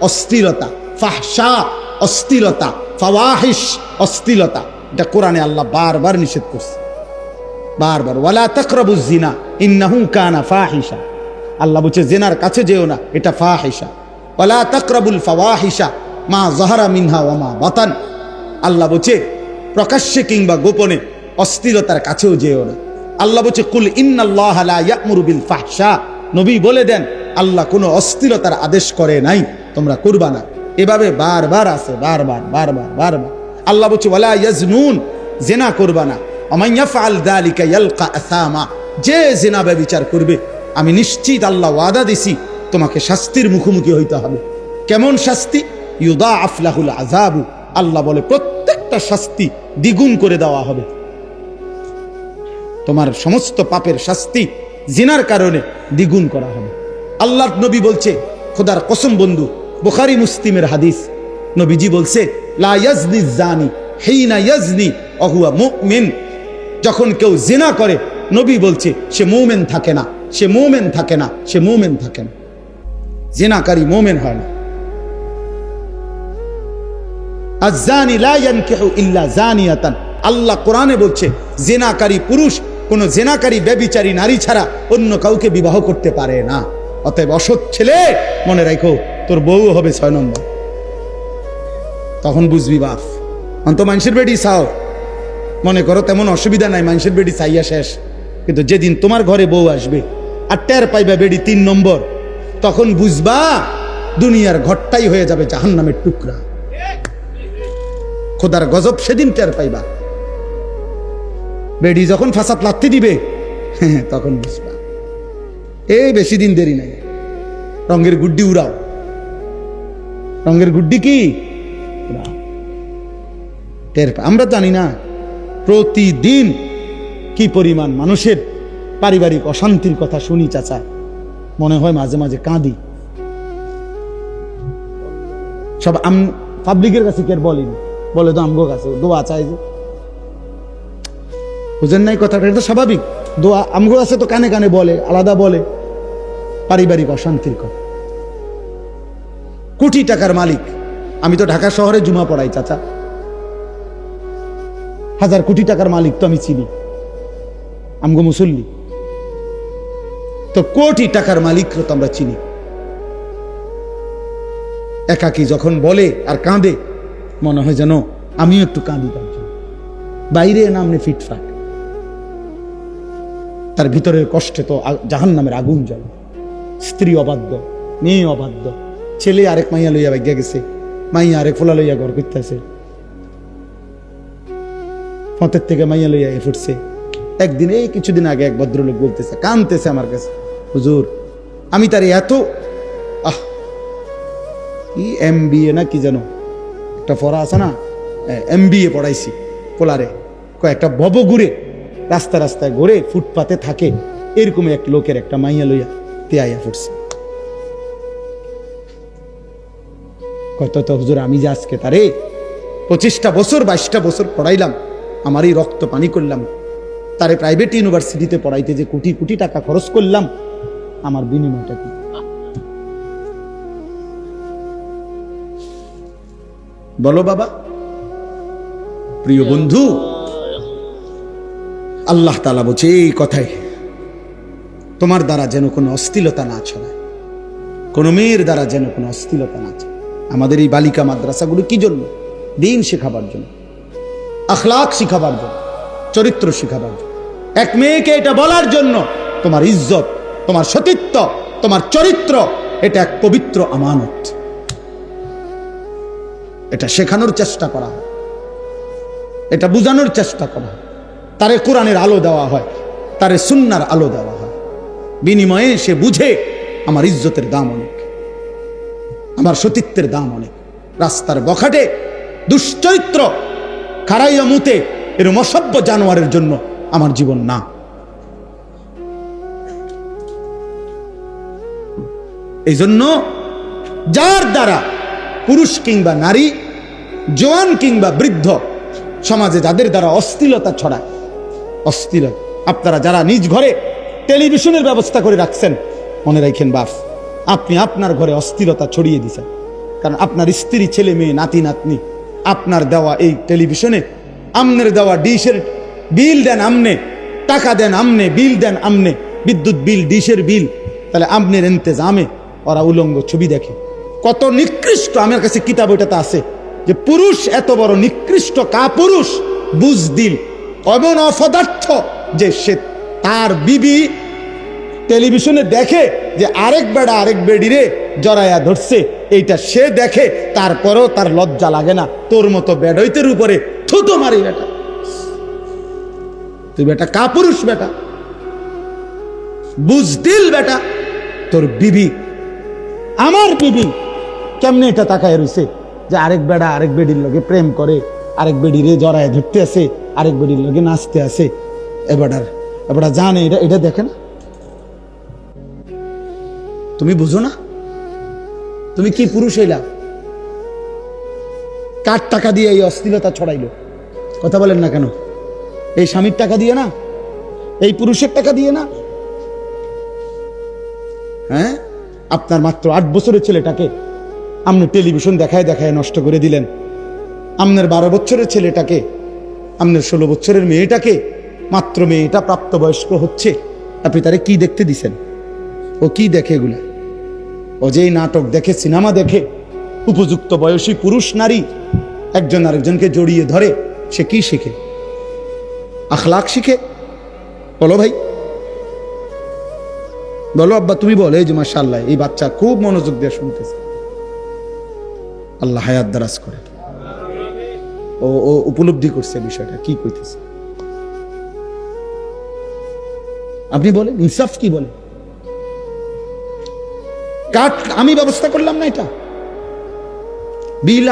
অশ্লীলতা, ফাহশা অশ্লীলতা, ফাওয়াহিশ অশ্লীলতা। এটা কোরআনে আল্লাহ বারবার নিষেধ করছে, বারবার। ওয়ালা তাকরাবুজ জিনা ইন্নাহু কানা ফাহিশা, আল্লাহ বলছে জেনার কাছে যেও না, এটা ফাহিশা। ওয়ালা তাকরাবুল ফাওয়াহিশা মা যাহারা মিনহা ওয়া মা বাতান, আল্লাহ বলছে প্রকাশ্যে কিংবা গোপনে অশ্লীলতার কাছেও যেও না। আল্লাহ বলছে কুল ইন্নাল্লাহা লা ইয়া'মুরু বিল ফাহশা, নবী বলে দেন আল্লাহ কোনো অশ্লীলতার আদেশ করে নাই, তোমরা করবা না। এভাবে বারবার আছে, বারবার বারবার বারবার। আল্লাহ বলছে ওয়ালা ইয়াজনুন, জিনা করবা না। ওয়া ইয়াফআল যালিকা ইয়ালকা আসামা, যে জিনা ব্যভিচার করবে আমি নিশ্চিত আল্লাহ ওয়াদা দিছি তোমাকে শাস্তির মুখোমুখি হইতে হবে। কেমন শাস্তি? ইউদাআফ লাহুল আযাবু, আল্লাহ বলে প্রত্যেকটা শাস্তি দ্বিগুণ করে দেওয়া হবে। তোমার সমস্ত পাপের শাস্তি জিনার কারণে দ্বিগুণ করা হবে। আল্লাহর নবী বলছে, খোদার কসম বন্ধু, বুখারী মুসলিমের হাদিস, নবীজি বলছে লা ইয়াজনি জানি হিনা ইয়াজনি ওয়া হুয়া মুমিন, যখন কেউ জিনা করে নবী বলছে সে মুমিন থাকে না, সে মুমিন থাকে না, সে মুমিন থাকে না, জিনাকারী মুমিন হয় না। আয-জানি লা ইয়ানকিহু ইল্লা জানিয়াতান, আল্লাহ কোরআনে বলছে জিনাকারী পুরুষ কোন জিনাকারী ব্যভিচারী নারী ছাড়া অন্য কাউকে বিবাহ করতে পারে না। অতএব অসৎ ছেলে মনে রাখো তোর বউ হবে 6 নম্বর, তখন বুঝবি বাপ। অন্ত মানুষের বেডি চাও, মনে করো তেমন অসুবিধা নাই, মানুষের বেডি চাইয়া শেষ, কিন্তু যেদিন তোমার ঘরে বউ আসবে আর টের পাইবা বেডি 3 নম্বর, তখন বুঝবা দুনিয়ার ঘরটাই হয়ে যাবে জাহান্নামের টুকরা। খোদার গজব সেদিন টের পাইবা। বেডি যখন ফাসাদ লাথি দিবে তখন বুঝবা। এই বেশি দিন দেরি নাই, রঙের গুড্ডি উড়াও, রঙের গুড্ডি কি উড়াও, টের পা। আমরা জানি না প্রতিদিন কি পরিমাণ মানুষের পারিবারিক অশান্তির কথা শুনি চাচা, মনে হয় মাঝে মাঝে কাঁদি। সব পাবলিকের কাছে কে বলেনি, বলে তো আমগো কাছে দোয়া চাই যে, বুঝেন নাই কথাটা? এটা তো স্বাভাবিক, দোয়া আমগো কাছে তো কানে কানে বলে, আলাদা বলে পারিবারিক অশান্তির কথা। কোটি টাকার মালিক, আমি তো ঢাকা শহরে জুমা পড়াই চাচা, 1000 কোটি টাকার মালিক তো আমি চিনি, আমগো মুসল্লি তো কোটি টাকার মালিক তো আমরা চিনি। একাকি যখন বলে আর কাঁদে মনে হয় যেন আমিও একটু কাঁদি তার জন্য। বাইরে নামনে ফিটফাট, তার ভিতরের কষ্টে তো জাহান্নামের আগুন জ্বলে। স্ত্রী অবাধ্য, মেয়ে অবাধ্য, ছেলে আরেক মাইয়া লইয়া ভাগ্যা গেছে, মাইয়া আরেক ফোলা লইয়া ঘর করতেছে, ফতের থেকে মাইয়া লইয়া ফুটছে। একদিন এই কিছুদিন আগে এক ভদ্রলোক বলতেছে, কানতেছে আমার কাছে, হুজুর আমি তার এত MBA না কি যেন একটা পড়া আছে না, MBA পড়াইছি পোলারে, কয়েকটা বব ঘুরে রাস্তা রাস্তায় ঘুরে ফুটপাতে থাকে, এরকম এক লোকের একটা মাইয়া লইয়া তেয়াইয়া ফুটছে। কত তো হুজুর আমি যে আজকে তারে 25টা বছর 22টা বছর পড়াইলাম, আমারই রক্ত পানি করলাম, তারে প্রাইভেট ইউনিভার্সিটিতে পড়াইতে যে কোটি কোটি টাকা খরচ করলাম, আমার বিনিময়টা কি? বলো বাবা। প্রিয় বন্ধু, আল্লাহ তাআলা বলছে এই কথাই, তোমার দ্বারা যেন কোনো অশ্লীলতা না ছড়ায়, কোনো মেয়ের দ্বারা যেন কোনো অশ্লীলতা না ছড়ায়। আমাদের এই বালিকা মাদ্রাসাগুলো কি জন্য? দিন শেখাবার জন্য, আখলাক শিখাবার জন্য, চরিত্র শিখাবার জন্য। এক মেয়েকে এটা বলার জন্য তোমার ইজ্জত, তোমার সতীত্ব, তোমার চরিত্র এটা এক পবিত্র আমানত, এটা শেখানোর চেষ্টা করা হয়, এটা বুঝানোর চেষ্টা করা হয়। তারে কোরআনের আলো দেওয়া হয়, তারে সুন্নার আলো দেওয়া হয়, বিনিময়ে সে বুঝে আমার ইজ্জতের দাম অনেক, আমার সতীত্বের দাম অনেক। রাস্তার বখাটে দুশ্চরিত্র খারাইয়া মুতে এরম অসভ্য জানোয়ারের জন্য আমার জীবন না। এই জন্য যার দ্বারা পুরুষ কিংবা নারী, জওয়ান কিংবা বৃদ্ধ, সমাজে যাদের দ্বারা অশ্লীলতা ছড়ায়, অশ্লীলতা, আপনারা যারা নিজ ঘরে টেলিভিশনের ব্যবস্থা করে রাখছেন, মনে রাখেন বাপ, আপনি আপনার ঘরে অশ্লীলতা ছড়িয়ে দিচ্ছেন। কারণ আপনার স্ত্রী, ছেলে মেয়ে, নাতি নাতনি আপনার দেওয়া এই টেলিভিশনে আমনের দেওয়া ডিশের বিল দেন আমনে, টাকা দেন আমনে, বিল দেন আমনে, বিদ্যুৎ বিল, ডিশের বিল, তাহলে আমনের ইন্তেজামে ওরা উলঙ্গ ছবি দেখে। কত নিকৃষ্ট! আমার কাছে কিতাব ওইটাতে আছে যে পুরুষ এত বড় নিকৃষ্ট, কাপুরুষ, বুজদিল, এমন অপদার্থ যে সে তার বিবি টেলিভিশনে দেখে যে আরেক বেড়া আরেক বেডিরে জড়াইয়া ধরছে, এইটা সে দেখে, তারপরেও তার লজ্জা লাগে না। তোর মতো বেডইতের উপরে থুতো মারি বেটা, তুই বেটা কাপুরুষ, বেটা বুজদিল, বেটা তোর বিবি, আমার বিবি কেমনে এটা তাকায় রইছে যে আরেক বেড়া আরেক বেডির লগে প্রেম করে, আরেক বেডিরে জড়ায় ধরতে আছে, আরেক বেডির লগে নাচতে আছে। এবার জানে এটা দেখে না? তুমি বুঝো না? তুমি কি পুরুষ হইলা? কার টাকা দিয়ে এই অশ্লীলতা ছড়াইলো? কথা বলেন না কেন? এই স্বামীর টাকা দিয়ে না? এই পুরুষের টাকা দিয়ে না? হ্যাঁ, আপনার মাত্র 8 বছরের ছেলেটাকে আপনি টেলিভিশন দেখায় দেখায় নষ্ট করে দিলেন। আপনার 12 বছরের ছেলেটাকে, আপনার 16 বছরের মেয়েটাকে, মাত্র মেয়েটা প্রাপ্তবয়স্ক হচ্ছে, আপনি তারে কি দেখতে দিছেন? ও কি দেখে এগুলা? ও যেই নাটক দেখে, সিনেমা দেখে, উপযুক্ত বয়সী পুরুষ নারী একজন আরেকজনকে জড়িয়ে ধরে, সে কি শিখে? আখলাক শিখে? বলো ভাই, বলো আব্বা, তুমি বলো। এই যে মাশাআল্লাহ, এই বাচ্চা খুব মনোযোগ দিয়ে শুনতেছে, আল্লাহ হায়াত দারাজ করে। ও উপলব্ধি করছে বিষয়টা, কি কইতেছে। আপনি বলেন, ইনসাফ কি বলে? কাট আমি ব্যবস্থা করলাম না, এটা বিল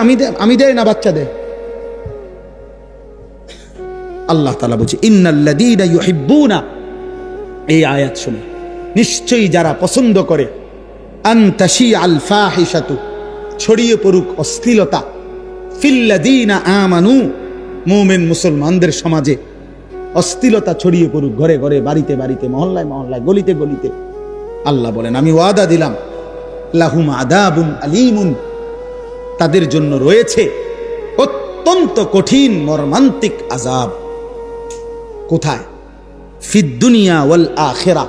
আমি দেয় না, বাচ্চা দেয়। আল্লাহ তাআলা বলছে ইন্নাল্লাযীনা ইউহিব্বুনা, এই আয়াত শুনে নিশ্চয়ই যারা পছন্দ করে, আন তাশিআল ফাহিশাতু, ছড়িয়ে পড়ুক অশ্লীলতা, ফিল্লাযীনা আমানু, মুমিন মুসলমানদের সমাজে অশ্লীলতা ছড়িয়ে পড়ুক, ঘরে ঘরে, বাড়িতে বাড়িতে, মহল্লায় মহল্লায়, গলিতে গলিতে। আল্লাহ বলেন আমি ওয়াদা দিলাম, লাহুম আযাবুন আলীমুন, তাদের জন্য রয়েছে অত্যন্ত কঠিন মর্মান্তিক আযাব। কোথায়? ফিদ দুনিয়া ওয়াল আখিরা,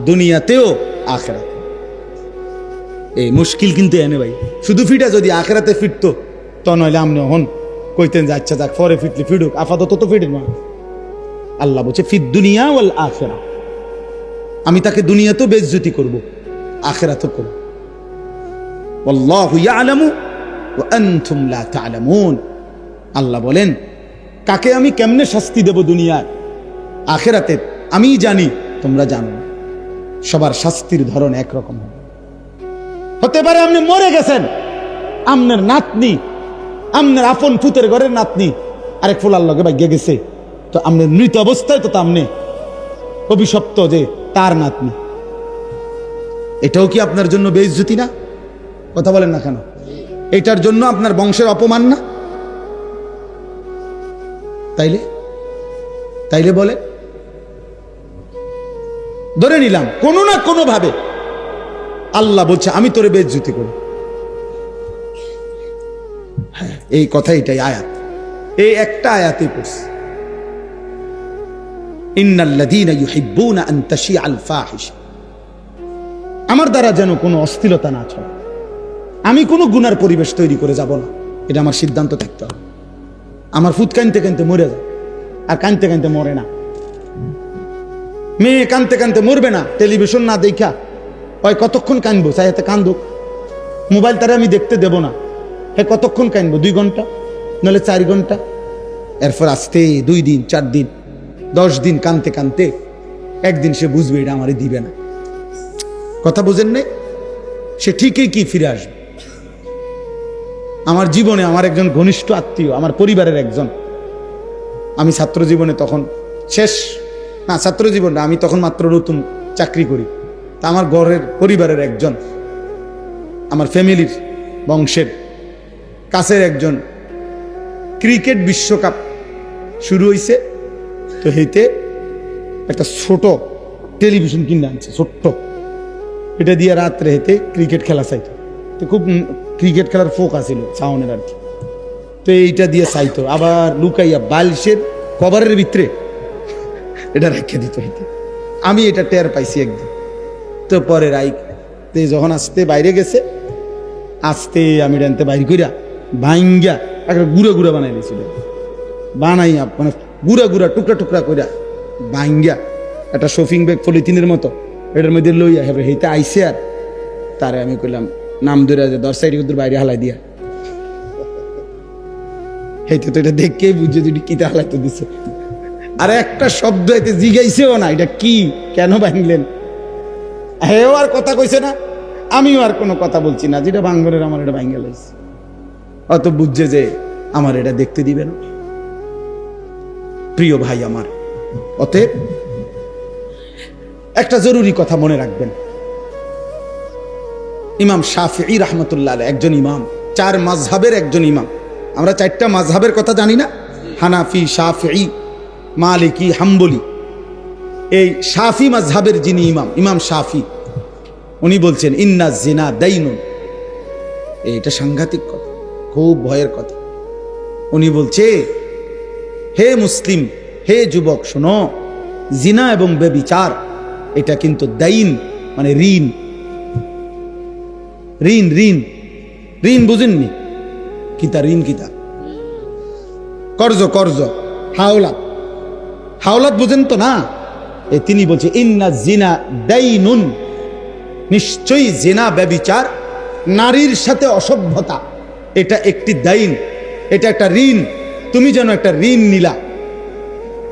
দুনিয়াতেও আখিরাতে। এই মুশকিল কিন্তু এনে ভাই, শুধু ফিটা যদি আখিরাতে ফিরতো তো নইলে আমনে হন কইতেন যে আচ্ছা যাক, পরে ফিটলে ফিরুক, আপাতত তো ফিরেন না। আল্লাহ বলছে ফিদ দুনিয়া ওয়াল আখিরা, আমি তাকে দুনিয়াতেও বেইজ্জতি করব, আখিরাতেও করব। আল্লাহু ইয়ালামু ওয়া আনতুম লা তা'লামুন, আল্লাহ বলেন কাকে আমি কেমনে শাস্তি দেব দুনিয়ায়, আখিরাতে আমিই জানি, তোমরা জানো না। সবার শাস্তির ধরন একরকম হতে পারে। আপনি মরে গেছেন, আপনার নাতনি, আপনার আপন পুতের ঘরের নাতনি আরেক ফুলার লগে ভাগ্যে গেছে, তো আপনার মৃত অবস্থায় তো আপনি অভিশপ্ত যে তার নাতনি, এটাও কি আপনার জন্য বেইজ্জতি না? কথা বলেন না কেন? এটার জন্য আপনার বংশের অপমান না? তাইলে বলে, ধরে নিলাম কোনো না কোনো ভাবে আল্লাহ বলছে আমি তোরে বেইজ্জতি করি। হ্যাঁ, এই কথা, এটাই আয়াত, এই একটা আয়াতে পড়ছে ইন্নাল্লাযীনা ইউহিব্বুনা আন তাশিআল ফাহিশা, আমার দ্বারা যেন কোনো অশ্লীলতা না ছড়ায়, আমি কোনো গুনার পরিবেশ তৈরি করে যাব না, এটা আমার সিদ্ধান্ত থাকতে হবে। আমার ফুট কানতে কানতে মরে যায়, আর কানতে কানতে মরে না। মেয়ে কানতে কানতে মরবে না, টেলিভিশন না দেখা, ওই কতক্ষণ কানবো, চাই হাতে কান্দুক, মোবাইল তারা আমি দেখতে দেব না, হ্যাঁ কতক্ষণ কানবো, 2 ঘন্টা নাহলে 4 ঘন্টা, এরপর আস্তে 2 দিন 4 দিন 10 দিন কানতে কানতে একদিন সে বুঝবে এটা আমারে দিবে না। কথা বুঝেন নাই? সে ঠিকই কি ফিরে আসবে। আমার জীবনে আমার একজন ঘনিষ্ঠ আত্মীয়, আমার পরিবারের একজন, আমি ছাত্র জীবনে তখন শেষ না, ছাত্র জীবনটা আমি তখন মাত্র নতুন চাকরি করি, তা আমার ঘরের পরিবারের একজন, আমার ফ্যামিলির বংশের কাছের একজন, ক্রিকেট বিশ্বকাপ শুরু হয়েছে, তো হেতে একটা ছোট টেলিভিশন কিনে আনছে, ছোট্ট, এটা দিয়ে রাত্রে হেতে ক্রিকেট খেলা চাইতো, তো খুব ক্রিকেট খেলার ফোক আছিল সাউনের আর কি। তো এইটা দিয়ে চাইতো, আবার লুকাইয়া বালিশের কভারের ভিতরে এটা রেখে দিত। আমি এটা টের পাইছি একদিন। তো পরে রাইতে যখন আসতে বাইরে গেছে, আসতে আমি রানতে বাইরে কইরা ভাঙ্গা একটা গুঁড়া গুঁড়া বানাই দিয়েছিল, বানাইয়া মানে গুঁড়া গুঁড়া টুকরা টুকরা কইরা ভাঙ্গা একটা শপিং ব্যাগ পলিথিনের মতো এটার মধ্যে লইয়া হেবে হেইতে আইসে। আর তারে আমি কইলাম নাম ধরে যে 10 সাইড বাইরে হালাই দিয়া, হেইতে তো এটা দেখেই বুঝছে যদি কিতা হালাইতে দিছে। আর একটা শব্দ এতে জিগাইছেও না এটা কি, কেন ভাঙলেন। হেও আর কথা কইছে না, আমিও আর কোনো কথা বলছি না, যেটা ভাঙ্গরের আমার এটা ভাঙ্গে লাইছে। অত বুঝছে যে আমার এটা দেখতে দিবে না। প্রিয় ভাই আমার, অতএব একটা জরুরি কথা মনে রাখবেন। ইমাম শাফিঈ রাহমাতুল্লাহ আলাইহি একজন ইমাম, 4 মাযহাবের একজন ইমাম। আমরা 4টা মাযহাবের কথা জানি না, হানাফি, শাফিঈ, মালিকি, হাম্বলি। এই শাফি মাযহাবের যিনি ইমাম, ইমাম শাফি, উনি বলছেন ইন্না জিনা দাইনুন। এটা সাংঘাতিক কথা, খুব ভয়ের কথা। উনি বলছে, হে মুসলিম, হে যুবক শোনো, জিনা এবং ব্যভিচার এটা কিন্তু দাইন, মানে ঋণ। ঋণ ঋণ ঋণ বুঝেননি? কিতা ঋণ, কিতা কর্জ, কর্জ, হাওলাত, হাওলাত বুঝেন তো না? তিনি বলছে ইন্না জিনা দাইনুন, নিশ্চয়ই জিনা ব্যভিচার, নারীর সাথে অসভ্যতা, এটা একটি দাইন, এটা একটা ঋণ। তুমি যেন একটা ঋণ নিলা।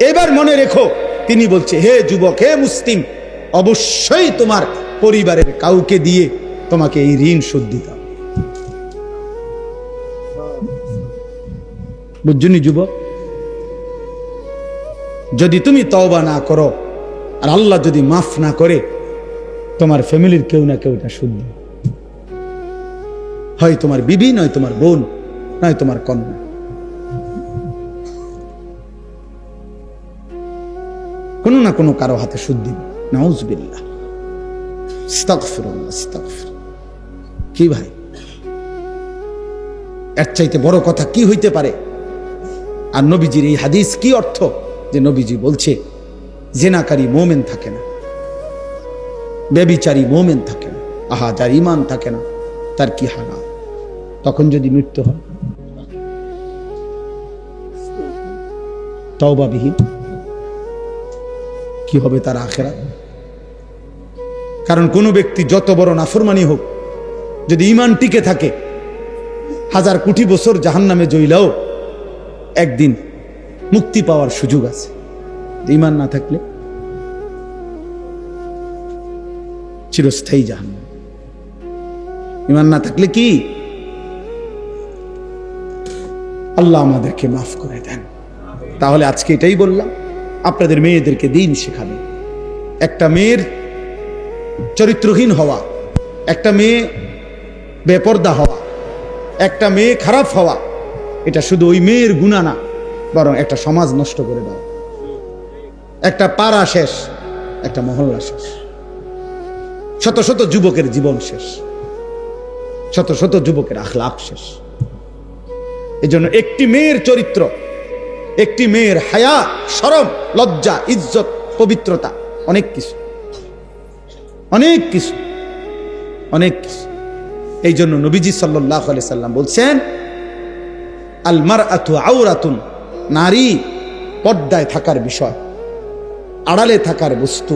এবার মনে রেখো, তিনি বলছে হে যুবক, হে মুসলিম, অবশ্যই তোমার পরিবারের কাউকে দিয়ে তোমাকে এই ঋণ শোধ দিতে হবে। বুঝছনি যুবক? যদি তুমি তওবা না করো আর আল্লাহ যদি মাফ না করে, তোমার ফ্যামিলির কেউ না কেউ এটা শোধ দিবে। হয় তোমার বিবি, নয় তোমার বোন, নয় তোমার কন্যা। কোনো না কোনো কারো হাতে সুদ দিবে। নাউজুবিল্লাহ, আস্তাগফিরুল্লাহ, আস্তাগফির। কি ভাই, এর চাইতে বড় কথা কি হইতে পারে? আর নবীজির এই হাদিস কি অর্থ? যে নবীজি বলছে জেনাকারী মোমেন থাকে না, ব্যভিচারী মোমেন থাকে না। আহা, যার ঈমান থাকে না তার কি হালাত। তখন যদি মৃত্যু হয় তওবাবিহীন, কি হবে তার আখিরাত? কারণ কোন ব্যক্তি যত বড় নাফরমানি হোক, যদি ঈমান টিকে থাকে, 1000 কোটি বছর জাহান্নামে জ্বললেও একদিন মুক্তি পাওয়ার সুযোগ আছে। ঈমান না থাকলে চিরস্থায়ী জাহান্নাম। ঈমান না থাকলে কি? আল্লাহ আমাদেরকে মাফ করে দেন। তাহলে আজকে এটাই বললাম, আপনাদের মেয়েদেরকে দিন শেখাবেন। একটা মেয়ের চরিত্রহীন হওয়া, একটা মেয়ে বেপরদা হওয়া, একটা মেয়ে খারাপ হওয়া, এটা শুধু ওই মেয়ের গুনাহ না, বরং একটা সমাজ নষ্ট করে দেওয়া। একটা পাড়া শেষ, একটা মহল্লা শেষ, শত শত যুবকের জীবন শেষ, শত শত যুবকের আখলাক শেষ। এজন্য একটি মেয়ের চরিত্র, একটি মেয়ের হায়া, শরম, লজ্জা, ইজ্জত, পবিত্রতা, অনেক কিছু, অনেক কিছু, অনেক কিছু। এই জন্য নবীজি সাল্লাল্লাহু আলাইহি সাল্লাম বলছেন, আল মারআতু আওরাতুন, নারী পর্দায় থাকার বিষয়, আড়ালে থাকার বস্তু।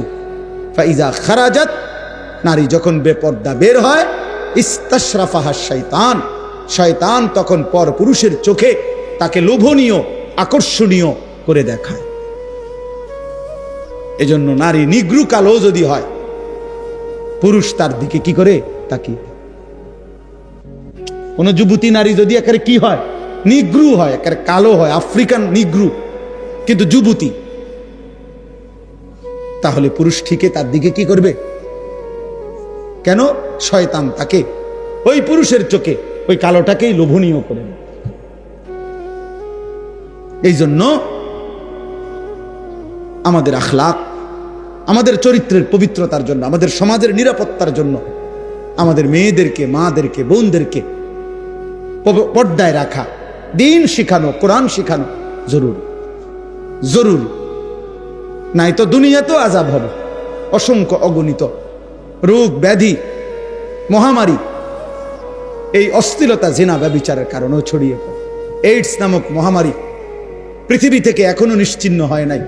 ফাইজা খারাজাত, নারী যখন বেপর্দা বের হয়, ইস্তাশরাফাহা শাইতান, শয়তান তখন পর পুরুষের চোখে তাকে লোভনীয়, আকর্ষণীয় করে দেখায়। এজন্য নারী নিগ্রু কালো যদি হয়, পুরুষ তার দিকে কি করে তাকিয়ে। কোন যুবতী নারী যদি একেবারে কি হয়, নিগ্রু হয়, একেবারে কালো হয়, আফ্রিকান নিগ্রু, কিন্তু যুবতী, তাহলে পুরুষ ঠিকই তার দিকে কি করবে? কেন? শয়তান তাকে ওই পুরুষের চোখে ওই কালোটাকেই লোভনীয় করে। এই জন্য আমাদের আখলাক, আমাদের চরিত্রের পবিত্রতার জন্য, আমাদের সমাজের নিরাপত্তার জন্য আমাদের মেয়েদেরকে, মাদেরকে, বোনদেরকে পর্দায় রাখা, দিন শিখানো, কোরআন শিখানো জরুরি, জরুরি। নাই তো দুনিয়াতেও আযাব হবে, অসংখ্য অগণিত রোগ ব্যাধি মহামারী, এই অস্থিরতা জিনা ব্যভিচারের কারণেও ছড়িয়ে পড়ে। এইডস নামক মহামারী পৃথিবী থেকে এখনো নিশ্চিহ্ন হয় নাই,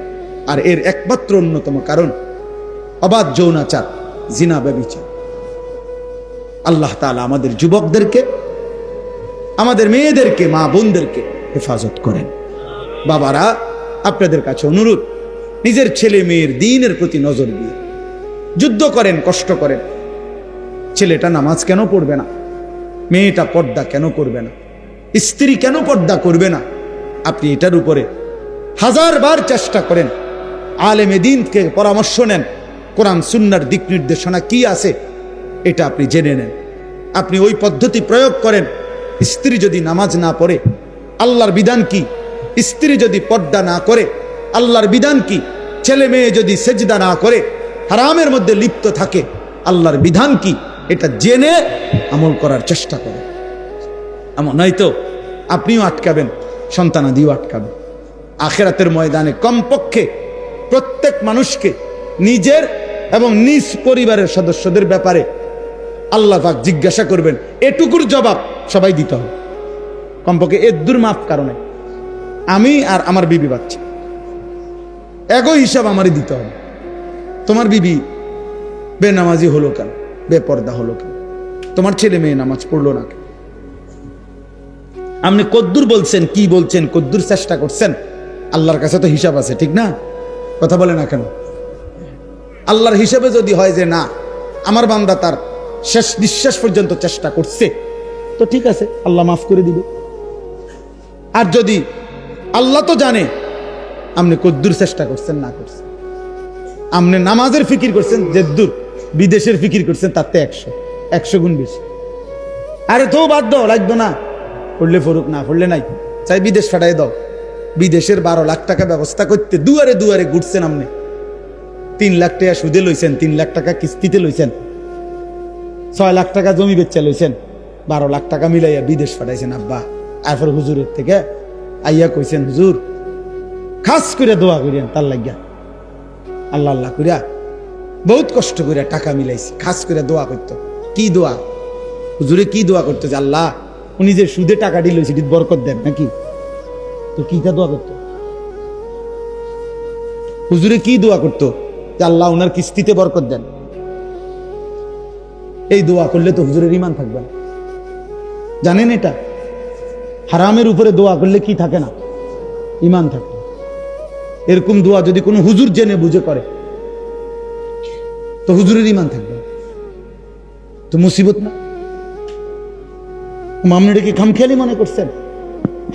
আর এর একমাত্র অন্যতম কারণ অবাধ যৌনাচার, জিনা ব্যভিচার। আল্লাহ তাআলা আমাদের যুবকদেরকে, আমাদের মেয়েদেরকে, মা বোনদেরকে হেফাজত করেন। বাবারা, আপনাদের কাছে অনুরোধ, নিজের ছেলে মেয়ের দ্বীনের প্রতি নজর দিয়ে যুদ্ধ করেন, কষ্ট করেন। ছেলেটা নামাজ কেন পড়বে না? মেয়েটা পর্দা কেন করবে না? স্ত্রী কেন পর্দা করবে না? আপনি এটার উপরে হাজারবার চেষ্টা করেন, আলেমে দ্বীনকে পরামর্শ নেন, কোরআন সুন্নাহর দিক নির্দেশনা কি আছে এটা আপনি জেনে নেন। আপনি ওই পদ্ধতি প্রয়োগ করেন। স্ত্রী যদি নামাজ না পড়ে, আল্লাহর বিধান কি? স্ত্রী যদি পর্দা না করে, আল্লাহর বিধান কি? ছেলে মেয়ে যদি সেজদা না করে, হারামের মধ্যে লিপ্ত থাকে, আল্লাহর বিধান কি? এটা জেনে আমল করার চেষ্টা করেন। এমন নয়তো আপনিও আটকাবেন, সন্তানাদিও আটকাবেন। আখিরাতের ময়দানে কমপক্ষে প্রত্যেক মানুষকে নিজের এবং নিজ পরিবারের সদস্যদের ব্যাপারে আল্লাহ পাক জিজ্ঞাসা করবেন, এটুকুর জবাব সবাই দিতে হবে। কমপক্ষে এদ্দুর মাফ কারণে আমি আর আমার বিবি বাচ্চা এগো হিসাব আমারই দিতে হবে। তোমার বিবি বেনামাজি হলো কেন? বেপর্দা হলো কেন? তোমার ছেলে মেয়ে নামাজ পড়লো না কেন? আপনি কদ্দুর বলছেন, কি বলছেন, কদ্দুর চেষ্টা করছেন? আল্লাহর কাছে তো হিসাব আছে, ঠিক না? কথা বলে না কেন? আল্লাহর হিসাবে যদি হয় যে না, আমার বান্দা তার শেষ নিঃশ্বাস পর্যন্ত চেষ্টা করছে, তো ঠিক আছে, আল্লাহ মাফ করে দিবে। আর যদি আল্লাহ তো জানে আপনি কদ্দুর চেষ্টা করছেন না করছেন, আপনি নামাজের ফিকির করছেন যেদ্দুর, বিদেশের ফিকির করছেন তার তো 100 গুণ বেশি। আরে তো বাদ দাও, লাগতো না, পড়লে ফরুক, না পড়লে নাই, চাই বিদেশ ফাটাই দাও। বিদেশের 12 লাখ টাকা ব্যবস্থা করতে দুয়ারে দুয়ারে ঘুরছেন আপনি, 3 লাখ টাকা সুদে লইছেন, 3 লাখ টাকা কিস্তিতে লইছেন, 6 লাখ টাকা জমি বেচা লইছেন, 12 লাখ টাকা মিলাইয়া বিদেশ ফাটাইছেন আব্বা। এরপর হুজুরের থেকে আইয়া কইছেন, হুজুর খাস করে দোয়া করিয়েন তার লাগিয়া, আল্লাহ আল্লাহ করিয়া বহুত কষ্ট করে টাকা মিলাইছি, খাস করে দোয়া করতো। কি দোয়া? হুজুরে কি দোয়া করতো? যে আল্লাহ উনি যে সুদে টাকা দিল সেটি বরকত দেন নাকি? তো কিটা দোয়া করতো? হুজুরে কি দোয়া করতো? যে আল্লাহ উনার কিস্তিতে বরকত দেন। এই দোয়া করলে তো হুজুরের ঈমান থাকবে না, জানেন এটা? হারামের উপরে দোয়া করলে কি থাকে না? ঈমান থাকে। এরকম দোয়া যদি কোনো হুজুর জেনে বুঝে করে তো হুজুরের ঈমান থাকবে না, তো মুসিবত না? আপনি কি খামখেয়ালি মনে করছেন?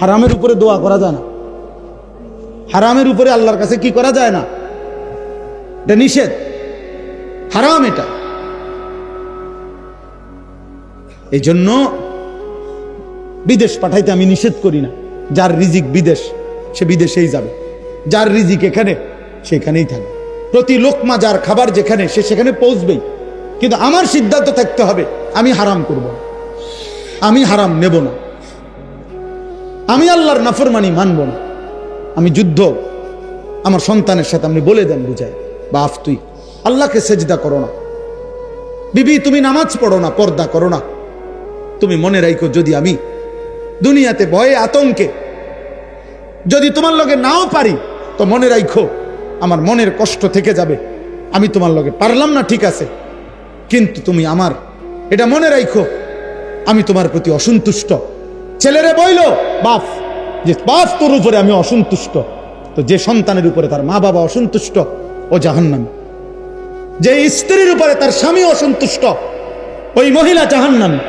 হারামের উপরে দোয়া করা যায় না, হারামের উপরে আল্লাহর কাছে কি করা যায় না, এটা নিষেধ, হারাম এটা। এই জন্য বিদেশ পাঠাইতে আমি নিষেধ করি না। যার রিজিক বিদেশ সে বিদেশেই যাবে, যার রিজিক এখানে সেখানেই থাকবে। প্রতি লোকমা যার খাবার যেখানে সে সেখানে পৌঁছবেই। কিন্তু আমার সিদ্ধান্ত থাকতে হবে, আমি হারাম করব না, আমি হারাম নেব না, আমি আল্লাহর নাফরমানি মানব না। আমি যুদ্ধ আমার সন্তানের সাথে আপনি বলে দেন, বুঝায়, বাপ তুই আল্লাহকে সেজদা করো না, বিবি তুমি নামাজ পড়ো না, পর্দা করো না। তুমি মনে রাখো, যদি আমি দুনিয়াতে ভয়ে আতঙ্কে যদি তোমার লগে নাও পারি, তো মনে রাখো আমার মনের কষ্ট থেকে যাবে। আমি তোমার লগে পারলাম না, ঠিক আছে, কিন্তু তুমি আমার এটা মনে রাখো, আমি তোমার প্রতি অসন্তুষ্ট। ছেলেরে বইল বাপ যে বাপ তোর উপরে আমি অসন্তুষ্ট, তো যে সন্তানের উপরে তার মা বাবা অসন্তুষ্ট ও জাহান্নামী। যে স্ত্রীর উপরে তার স্বামী অসন্তুষ্ট ওই মহিলা জাহান্নামী।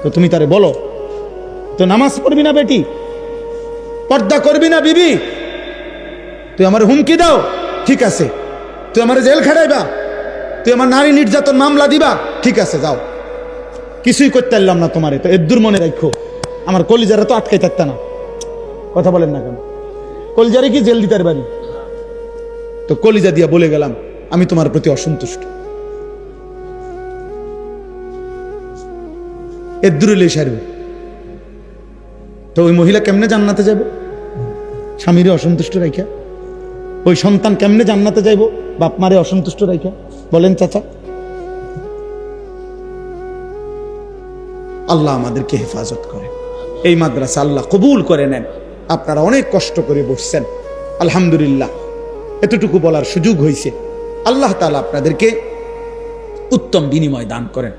তো তুমি তারে বলো, তো নামাজ পড়বি না বেটি, পর্দা করবি না বিবি, তুই আমার হুমকি দাও, ঠিক আছে, তুই আমার জেল খাটাইবা, তুই আমার নারী নির্যাতন মামলা দিবা, ঠিক আছে যাও, কিছুই করতে পারলাম না তোমারে, তো এদ্দুর মনে রাখো আমার কলিজারা তো আটকাই থাকত না। কথা বলেন না কেন? কলিজারে কি জেল দিতে পারি? তো কলিজা দিয়া বলে গেলাম আমি তোমার প্রতি অসন্তুষ্ট। এদ্দুর এলে সারবে, ওই মহিলা কেমনে জান্নাতে যাব? স্বামীরে অসন্তুষ্ট রাইখা। ওই সন্তান কেমনে জান্নাতে যাইব বাপ মারে অসন্তুষ্ট রাইখা? বলেন চাচা। আল্লাহ আমাদেরকে হেফাজত করে। এই মাদ্রাসা আল্লাহ কবুল করে নেন। আপনারা অনেক কষ্ট করে বসছেন, আলহামদুলিল্লাহ এতটুকু বলার সুযোগ হয়েছে। আল্লাহ তাআলা আপনাদেরকে উত্তম বিনিময় দান করেন।